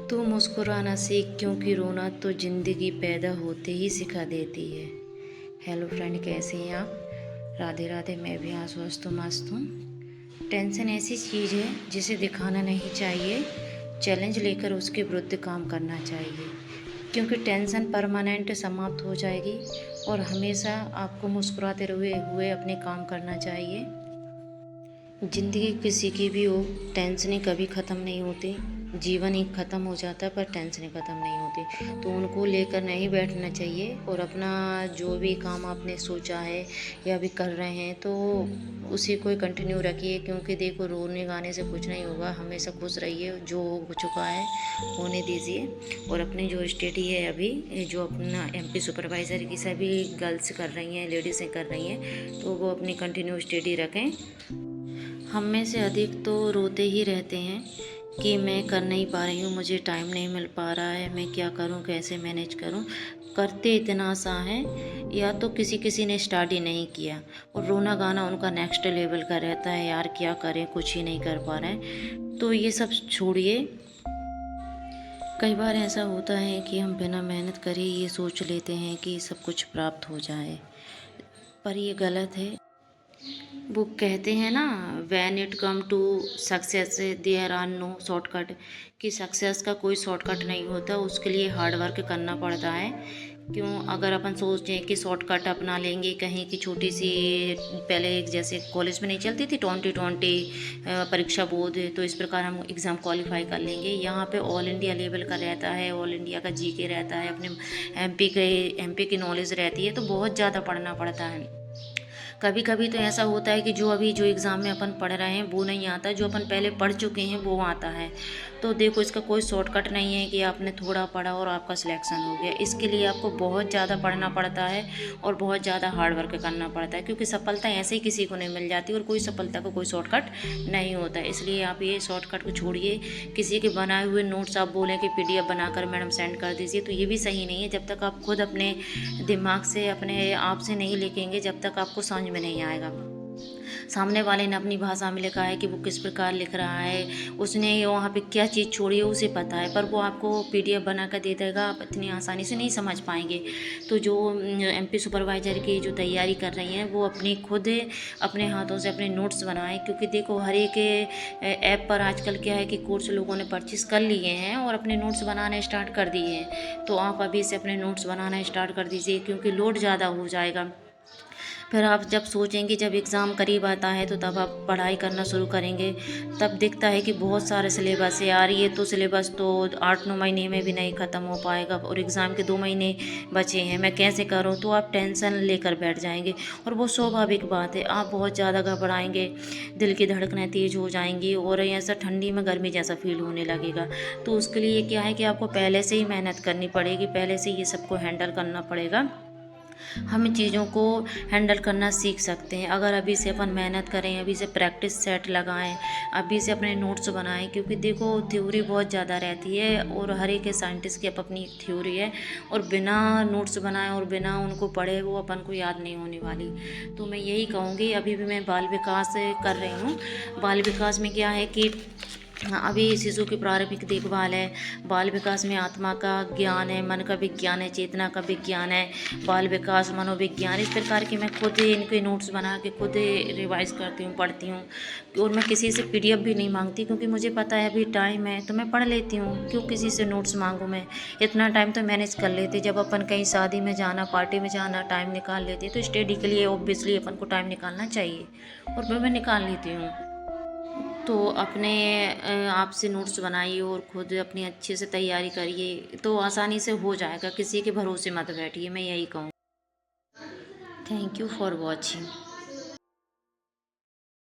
तू मुस्कुराना सीख क्योंकि रोना तो ज़िंदगी पैदा होते ही सिखा देती है। हेलो फ्रेंड, कैसे हैं आप? राधे राधे। मैं भी यहाँ स्वस्थ मस्त हूँ। टेंशन ऐसी चीज़ है जिसे दिखाना नहीं चाहिए, चैलेंज लेकर उसके विरुद्ध काम करना चाहिए, क्योंकि टेंशन परमानेंट समाप्त हो जाएगी और हमेशा आपको मुस्कुराते हुए अपने काम करना चाहिए। ज़िंदगी किसी की भी हो, टेंशनें कभी ख़त्म नहीं होती। जीवन ही ख़त्म हो जाता है पर टेंशनें ख़त्म नहीं होती, तो उनको लेकर नहीं बैठना चाहिए और अपना जो भी काम आपने सोचा है या भी कर रहे हैं तो उसी को ही कंटिन्यू रखिए, क्योंकि देखो रोने गाने से कुछ नहीं होगा। हमेशा खुश रहिए, जो हो चुका है होने दीजिए। और अपनी जो स्टडी है अभी जो अपना एमपी सुपरवाइज़र की सभी गर्ल्स कर रही हैं, लेडीज़ें कर रही हैं, तो वो अपनी कंटिन्यू स्टडी रखें। हम में से अधिक तो रोते ही रहते हैं कि मैं कर नहीं पा रही हूँ, मुझे टाइम नहीं मिल पा रहा है, मैं क्या करूँ, कैसे मैनेज करूँ। करते इतना सा है, या तो किसी किसी ने स्टार्ट ही नहीं किया और रोना गाना उनका नेक्स्ट लेवल का रहता है, यार क्या करें, कुछ ही नहीं कर पा रहे हैं। तो ये सब छोड़िए। कई बार ऐसा होता है कि हम बिना मेहनत करे ये सोच लेते हैं कि सब कुछ प्राप्त हो जाए, पर ये गलत है। वो कहते हैं ना, when it come to success there are no shortcut, कि सक्सेस का कोई शॉर्टकट नहीं होता, उसके लिए हार्ड वर्क करना पड़ता है। क्यों? अगर अपन सोचें कि शॉर्टकट अपना लेंगे कहीं की छोटी सी, पहले एक जैसे कॉलेज में नहीं चलती थी 2020 परीक्षा बोर्ड, तो इस प्रकार हम एग्ज़ाम क्वालिफाई कर लेंगे। यहाँ पे ऑल इंडिया लेवल का रहता है, ऑल इंडिया का जीके रहता है, अपने एमपी की नॉलेज रहती है, तो बहुत ज़्यादा पढ़ना पड़ता है। कभी कभी तो ऐसा होता है कि जो एग्ज़ाम में अपन पढ़ रहे हैं वो नहीं आता, जो अपन पहले पढ़ चुके हैं वो आता है। तो देखो, इसका कोई शॉर्टकट नहीं है कि आपने थोड़ा पढ़ा और आपका सिलेक्शन हो गया। इसके लिए आपको बहुत ज़्यादा पढ़ना पड़ता है और बहुत ज़्यादा हार्ड वर्क करना पड़ता है, क्योंकि सफलता ऐसे ही किसी को नहीं मिल जाती और कोई सफलता का कोई शॉर्टकट नहीं होता है। इसलिए आप ये शॉर्टकट को छोड़िए। किसी के बनाए हुए नोट्स आप बोलें कि पीडीएफ बनाकर मैडम सेंड कर दीजिए, तो ये भी सही नहीं है। जब तक आप खुद अपने दिमाग से, अपने आप से नहीं लिखेंगे, जब तक आपको समझ में नहीं आएगा। सामने वाले ने अपनी भाषा में लिखा है कि वो किस प्रकार लिख रहा है, उसने वहाँ पे क्या चीज़ छोड़ी है उसे पता है, पर वो आपको पीडीएफ बना कर दे देगा, आप इतनी आसानी से नहीं समझ पाएंगे। तो जो एमपी सुपरवाइज़र की जो तैयारी कर रही हैं वो अपनी खुद अपने हाथों से अपने नोट्स बनाएं, क्योंकि देखो हर एक ऐप पर आजकल क्या है कि कोर्स लोगों ने परचेस कर लिए हैं और अपने नोट्स बनाने स्टार्ट कर दिए हैं। तो आप अभी से अपने नोट्स बनाना स्टार्ट कर दीजिए, क्योंकि लोड ज़्यादा हो जाएगा। फिर आप जब सोचेंगे, जब एग्ज़ाम करीब आता है तो तब आप पढ़ाई करना शुरू करेंगे, तब दिखता है कि बहुत सारे सिलेबस है यार, ये तो सिलेबस तो 8-9 महीने में भी नहीं ख़त्म हो पाएगा और एग्ज़ाम के 2 महीने बचे हैं, मैं कैसे करूँ? तो आप टेंशन लेकर बैठ जाएंगे और वो स्वाभाविक बात है। आप बहुत ज़्यादा घबराएंगे, दिल की धड़कनें तेज़ हो जाएंगी और ऐसा ठंडी में गर्मी जैसा फील होने लगेगा। तो उसके लिए क्या है कि आपको पहले से ही मेहनत करनी पड़ेगी, पहले से ये सबको हैंडल करना पड़ेगा। हम चीज़ों को हैंडल करना सीख सकते हैं अगर अभी से अपन मेहनत करें, अभी से प्रैक्टिस सेट लगाएं, अभी से अपने नोट्स बनाएं। क्योंकि देखो थ्योरी बहुत ज़्यादा रहती है और हर एक साइंटिस्ट की अपनी थ्योरी है, और बिना नोट्स बनाए और बिना उनको पढ़े वो अपन को याद नहीं होने वाली। तो मैं यही कहूँगी, अभी भी मैं बाल विकास कर रही हूँ। बाल विकास में क्या है कि अभी शिशु की प्रारंभिक देखभाल है, बाल विकास में आत्मा का ज्ञान है, मन का विज्ञान है, चेतना का विज्ञान है, बाल विकास मनोविज्ञान, इस प्रकार की मैं खुद ही इनके नोट्स बना के खुद ही रिवाइज करती हूँ, पढ़ती हूँ। और मैं किसी से पीडीएफ भी नहीं मांगती, क्योंकि मुझे पता है अभी टाइम है तो मैं पढ़ लेती हूँ, क्यों किसी से नोट्स मांगूँ मैं। इतना टाइम तो मैनेज कर लेती, जब अपन कहीं शादी में जाना, पार्टी में जाना, टाइम निकाल लेती, तो स्टडी के लिए ऑब्वियसली अपन को टाइम निकालना चाहिए और वो मैं निकाल लेती हूँ। तो अपने आप से नोट्स बनाइए और खुद अपनी अच्छे से तैयारी करिए, तो आसानी से हो जाएगा। किसी के भरोसे मत बैठिए, मैं यही कहूँ। Thank you for watching.